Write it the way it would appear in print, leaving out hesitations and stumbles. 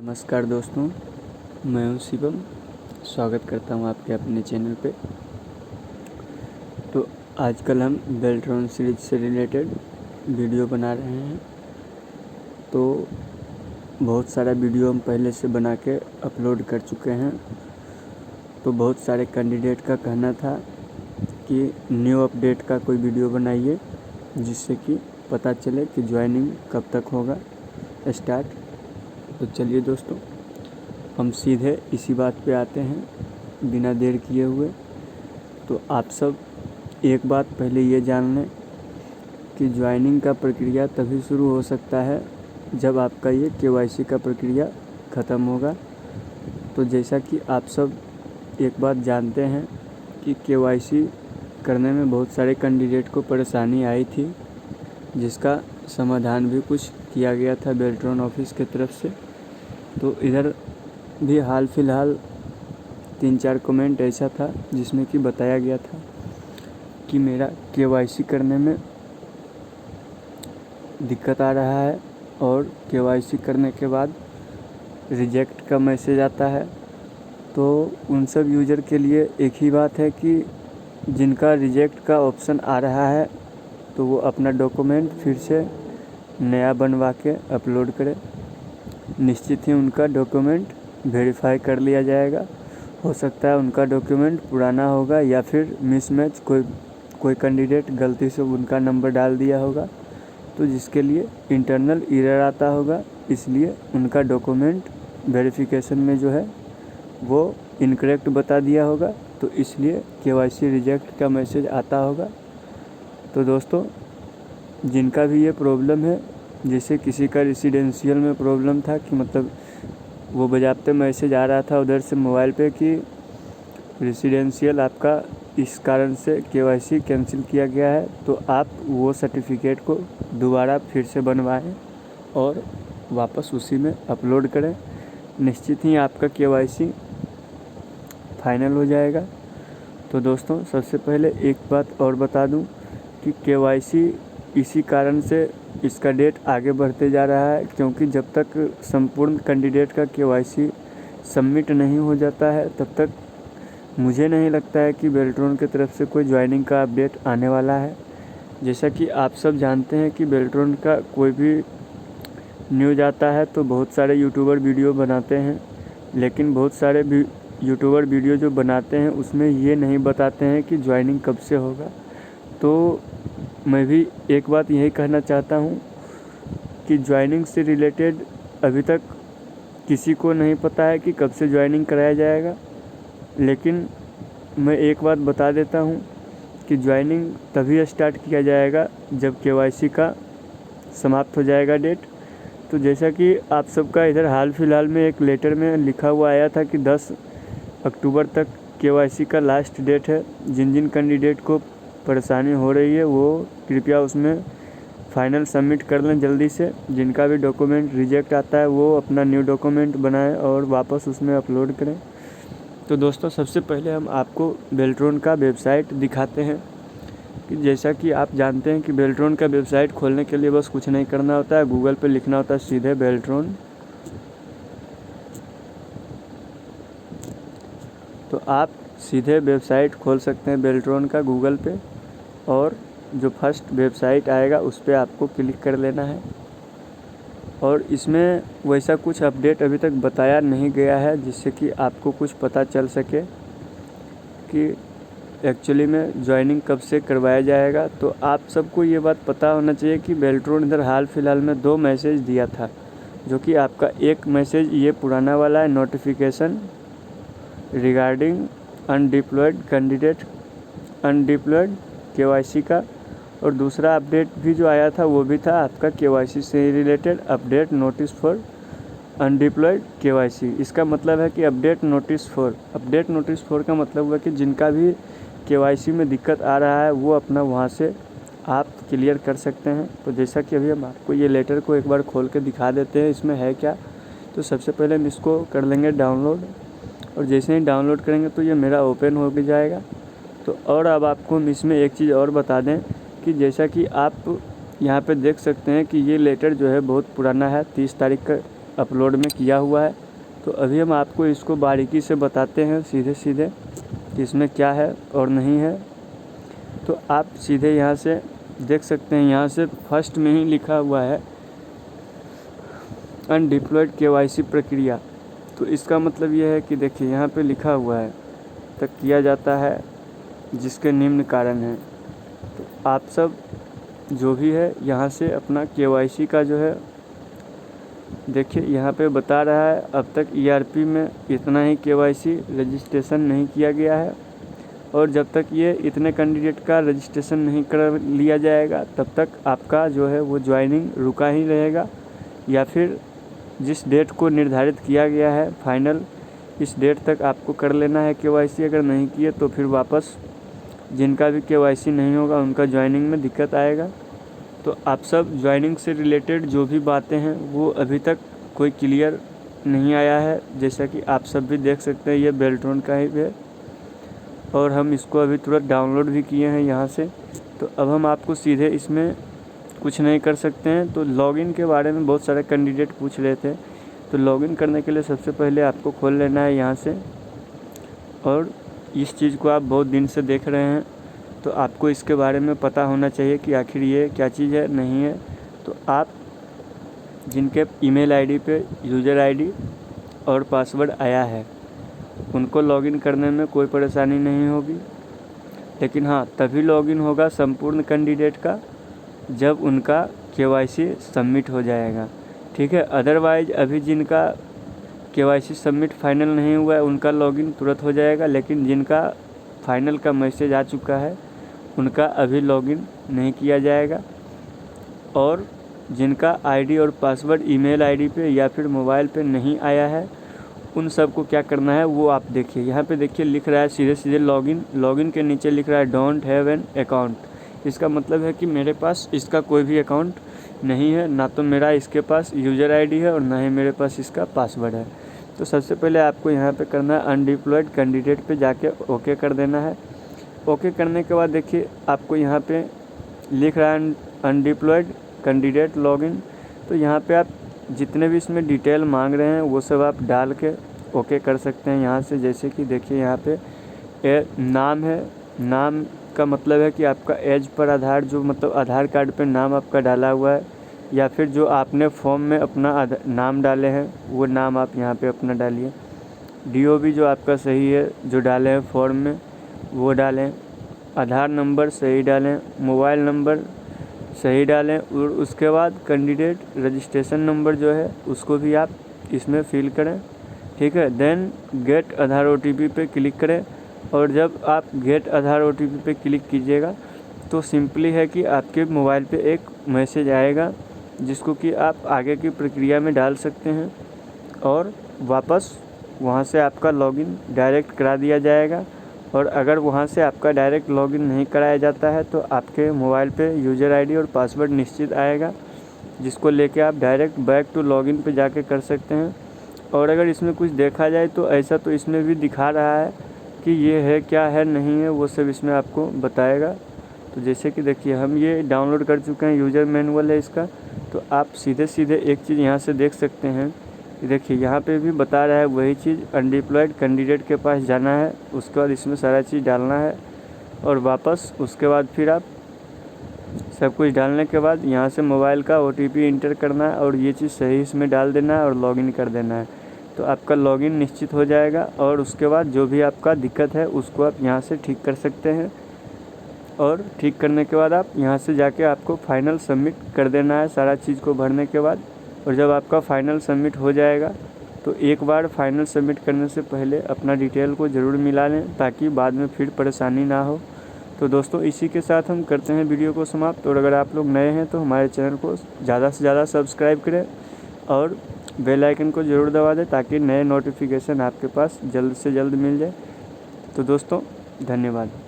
नमस्कार दोस्तों, मैं हूं शिवम। स्वागत करता हूं आपके अपने चैनल पे। तो आजकल हम बेल्ट्रॉन सीरीज से रिलेटेड वीडियो बना रहे हैं। तो बहुत सारा वीडियो हम पहले से बना के अपलोड कर चुके हैं। तो बहुत सारे कैंडिडेट का कहना था कि न्यू अपडेट का कोई वीडियो बनाइए जिससे कि पता चले कि ज्वाइनिंग कब तक होगा स्टार्ट। तो चलिए दोस्तों, हम सीधे इसी बात पे आते हैं बिना देर किए हुए। तो आप सब एक बात पहले ये जान लें कि ज्वाइनिंग का प्रक्रिया तभी शुरू हो सकता है जब आपका ये केवाईसी का प्रक्रिया ख़त्म होगा। तो जैसा कि आप सब एक बात जानते हैं कि केवाईसी करने में बहुत सारे कैंडिडेट को परेशानी आई थी, जिसका समाधान भी कुछ किया गया था बेल्ट्रॉन ऑफिस की तरफ से। तो इधर भी हाल फिलहाल 3-4 कमेंट ऐसा था जिसमें कि बताया गया था कि मेरा केवाईसी करने में दिक्कत आ रहा है और केवाईसी करने के बाद रिजेक्ट का मैसेज आता है। तो उन सब यूज़र के लिए एक ही बात है कि जिनका रिजेक्ट का ऑप्शन आ रहा है तो वो अपना डॉक्यूमेंट फिर से नया बनवा के अपलोड करें। निश्चित ही उनका डॉक्यूमेंट वेरीफाई कर लिया जाएगा। हो सकता है उनका डॉक्यूमेंट पुराना होगा या फिर मिसमैच, कोई कैंडिडेट गलती से उनका नंबर डाल दिया होगा, तो जिसके लिए इंटरनल एरर आता होगा, इसलिए उनका डॉक्यूमेंट वेरिफिकेशन में जो है वो इनकरेक्ट बता दिया होगा, तो इसलिए केवाईसी रिजेक्ट का मैसेज आता होगा। तो दोस्तों, जिनका भी ये प्रॉब्लम है, जैसे किसी का रेसिडेंशियल में प्रॉब्लम था कि मतलब वो बजाते मैसेज आ रहा था उधर से मोबाइल पे कि रेसिडेंशियल आपका इस कारण से केवाईसी कैंसिल किया गया है, तो आप वो सर्टिफिकेट को दोबारा फिर से बनवाएं और वापस उसी में अपलोड करें। निश्चित ही आपका केवाईसी फाइनल हो जाएगा। तो दोस्तों, सबसे पहले एक बात और बता दूं कि केवाईसी इसी कारण से इसका डेट आगे बढ़ते जा रहा है, क्योंकि जब तक संपूर्ण कैंडिडेट का केवाईसी सबमिट नहीं हो जाता है तब तक मुझे नहीं लगता है कि बेल्ट्रॉन की तरफ से कोई ज्वाइनिंग का अपडेट आने वाला है। जैसा कि आप सब जानते हैं कि बेल्ट्रॉन का कोई भी न्यूज़ आता है तो बहुत सारे यूट्यूबर वीडियो बनाते हैं, लेकिन बहुत सारे यूट्यूबर वीडियो जो बनाते हैं उसमें ये नहीं बताते हैं कि ज्वाइनिंग कब से होगा। तो मैं भी एक बात यही कहना चाहता हूँ कि ज्वाइनिंग से रिलेटेड अभी तक किसी को नहीं पता है कि कब से ज्वाइनिंग कराया जाएगा, लेकिन मैं एक बात बता देता हूँ कि ज्वाइनिंग तभी स्टार्ट किया जाएगा जब केवाईसी का समाप्त हो जाएगा डेट। तो जैसा कि आप सबका इधर हाल फिलहाल में एक लेटर में लिखा हुआ आया था कि 10 अक्टूबर तक केवाईसी का लास्ट डेट है। जिन जिन कैंडिडेट को परेशानी हो रही है वो कृपया उसमें फ़ाइनल सबमिट कर लें जल्दी से। जिनका भी डॉक्यूमेंट रिजेक्ट आता है वो अपना न्यू डॉक्यूमेंट बनाएं और वापस उसमें अपलोड करें। तो दोस्तों, सबसे पहले हम आपको बेल्ट्रॉन का वेबसाइट दिखाते हैं कि जैसा कि आप जानते हैं कि बेल्ट्रॉन का वेबसाइट खोलने के लिए बस कुछ नहीं करना होता है, गूगल पे लिखना होता है सीधे बेल्ट्रॉन। तो आप सीधे वेबसाइट खोल सकते हैं बेल्ट्रॉन का गूगल पे, और जो फर्स्ट वेबसाइट आएगा उस पर आपको क्लिक कर लेना है। और इसमें वैसा कुछ अपडेट अभी तक बताया नहीं गया है जिससे कि आपको कुछ पता चल सके कि एक्चुअली में ज्वाइनिंग कब से करवाया जाएगा। तो आप सबको ये बात पता होना चाहिए कि बेल्ट्रॉन इधर हाल फिलहाल में 2 मैसेज दिया था, जो कि आपका एक मैसेज ये पुराना वाला है, नोटिफिकेशन रिगार्डिंग अनडिप्लॉयड कैंडिडेट अनडिप्लॉयड केवाईसी का, और दूसरा अपडेट भी जो आया था वो भी था आपका केवाईसी से related update notice for undeployed KYC. इसका मतलब है कि अपडेट नोटिस फॉर का मतलब हुआ कि जिनका भी केवाईसी में दिक्कत आ रहा है वो अपना वहाँ से आप क्लियर कर सकते हैं। तो जैसा कि अभी हम आपको ये लेटर को एक बार खोल के दिखा देते हैं इसमें है क्या। तो सबसे पहले हम इसको कर लेंगे डाउनलोड, और जैसे ही डाउनलोड करेंगे तो ये मेरा ओपन हो भी जाएगा। तो और अब आपको हम इसमें एक चीज़ और बता दें कि जैसा कि आप यहाँ पे देख सकते हैं कि ये लेटर जो है बहुत पुराना है, 30 तारीख का अपलोड में किया हुआ है। तो अभी हम आपको इसको बारीकी से बताते हैं सीधे सीधे कि इसमें क्या है और नहीं है। तो आप सीधे यहाँ से देख सकते हैं, यहाँ से फर्स्ट में ही लिखा हुआ है अनडिप्लॉयड KYC प्रक्रिया। तो इसका मतलब यह है कि देखिए यहाँ पे लिखा हुआ है तक किया जाता है जिसके निम्न कारण हैं। तो आप सब जो भी है यहाँ से अपना KYC का जो है देखिए यहाँ पे बता रहा है अब तक ERP में इतना ही KYC रजिस्ट्रेशन नहीं किया गया है, और जब तक ये इतने कैंडिडेट का रजिस्ट्रेशन नहीं कर लिया जाएगा तब तक आपका जो है वो ज्वाइनिंग रुका ही रहेगा, या फिर जिस डेट को निर्धारित किया गया है फाइनल इस डेट तक आपको कर लेना है KYC। अगर नहीं किए तो फिर वापस जिनका भी KYC नहीं होगा उनका ज्वाइनिंग में दिक्कत आएगा। तो आप सब ज्वाइनिंग से रिलेटेड जो भी बातें हैं वो अभी तक कोई क्लियर नहीं आया है। जैसा कि आप सब भी देख सकते हैं ये बेल्ट्रॉन का ही है, और हम इसको अभी तुरंत डाउनलोड भी किए हैं यहाँ से। तो अब हम आपको सीधे इसमें कुछ नहीं कर सकते हैं। तो लॉगिन के बारे में बहुत सारे कैंडिडेट पूछ रहे थे। तो लॉगिन करने के लिए सबसे पहले आपको खोल लेना है यहाँ से, और इस चीज़ को आप बहुत दिन से देख रहे हैं तो आपको इसके बारे में पता होना चाहिए कि आखिर ये क्या चीज़ है नहीं है। तो आप जिनके ईमेल आईडी पे यूज़र आईडी और पासवर्ड आया है उनको लॉगिन करने में कोई परेशानी नहीं होगी, लेकिन हाँ तभी लॉगिन होगा संपूर्ण कैंडिडेट का जब उनका KYC सबमिट हो जाएगा, ठीक है। अदरवाइज़ अभी जिनका KYC सबमिट फाइनल नहीं हुआ है उनका लॉगिन तुरंत हो जाएगा, लेकिन जिनका फाइनल का मैसेज आ चुका है उनका अभी लॉगिन नहीं किया जाएगा। और जिनका आईडी और पासवर्ड ईमेल आईडी पे या फिर मोबाइल पे नहीं आया है उन सब को क्या करना है वो आप देखिए। यहाँ पे देखिए लिख रहा है सीधे सीधे लॉगिन के नीचे लिख रहा है डोंट हैव एन अकाउंट। इसका मतलब है कि मेरे पास इसका कोई भी अकाउंट नहीं है, ना तो मेरा इसके पास यूज़र आईडी है और ना ही मेरे पास इसका पासवर्ड है। तो सबसे पहले आपको यहाँ पे करना है अनडिप्लॉयड कैंडिडेट पे जाके ओके कर देना है। ओके करने के बाद देखिए आपको यहाँ पे लिख रहा है अनडिप्लॉयड कैंडिडेट लॉगिन। तो यहाँ पे आप जितने भी इसमें डिटेल मांग रहे हैं वो सब आप डाल के ओके कर सकते हैं यहाँ से। जैसे कि देखिए यहाँ पे नाम है, नाम का मतलब है कि आपका एज पर आधार जो मतलब आधार कार्ड पे नाम आपका डाला हुआ है, या फिर जो आपने फॉर्म में अपना नाम डाले हैं वो नाम आप यहाँ पे अपना डालिए। DOB जो आपका सही है जो डाले हैं फॉर्म में वो डालें, आधार नंबर सही डालें, मोबाइल नंबर सही डालें, और उसके बाद कैंडिडेट रजिस्ट्रेशन नंबर जो है उसको भी आप इसमें फिल करें, ठीक है। देन गेट आधार OTP पे क्लिक करें, और जब आप गेट आधार OTP पे क्लिक कीजिएगा तो सिंपली है कि आपके मोबाइल पे एक मैसेज आएगा जिसको कि आप आगे की प्रक्रिया में डाल सकते हैं, और वापस वहाँ से आपका लॉगिन डायरेक्ट करा दिया जाएगा। और अगर वहाँ से आपका डायरेक्ट लॉगिन नहीं कराया जाता है तो आपके मोबाइल पे यूज़र आईडी और पासवर्ड निश्चित आएगा जिसको लेके आप डायरेक्ट बैक टू लॉगिन पे जाके कर सकते हैं। और अगर इसमें कुछ देखा जाए तो ऐसा तो इसमें भी दिखा रहा है कि ये है क्या है नहीं है वो सब इसमें आपको बताएगा। तो जैसे कि देखिए हम ये डाउनलोड कर चुके हैं, यूज़र मैनुअल है इसका। तो आप सीधे सीधे एक चीज़ यहाँ से देख सकते हैं, देखिए यहाँ पे भी बता रहा है वही चीज़, अनडिप्लॉयड कैंडिडेट के पास जाना है, उसके बाद इसमें सारा चीज़ डालना है, और वापस उसके बाद फिर आप सब कुछ डालने के बाद यहाँ से मोबाइल का OTP इंटर करना है और ये चीज़ सही इसमें डाल देना है और लॉगिन कर देना है। तो आपका लॉगिन निश्चित हो जाएगा, और उसके बाद जो भी आपका दिक्कत है उसको आप यहाँ से ठीक कर सकते हैं। और ठीक करने के बाद आप यहाँ से जाके आपको फाइनल सबमिट कर देना है सारा चीज़ को भरने के बाद। और जब आपका फ़ाइनल सबमिट हो जाएगा तो एक बार फाइनल सबमिट करने से पहले अपना डिटेल को ज़रूर मिला लें ताकि बाद में फिर परेशानी ना हो। तो दोस्तों इसी के साथ हम करते हैं वीडियो को समाप्त। और अगर आप लोग नए हैं तो हमारे चैनल को ज़्यादा से ज़्यादा सब्सक्राइब करें और बेल आइकन को ज़रूर दबा दें ताकि नए नोटिफिकेशन आपके पास जल्द से जल्द मिल जाए। तो दोस्तों धन्यवाद।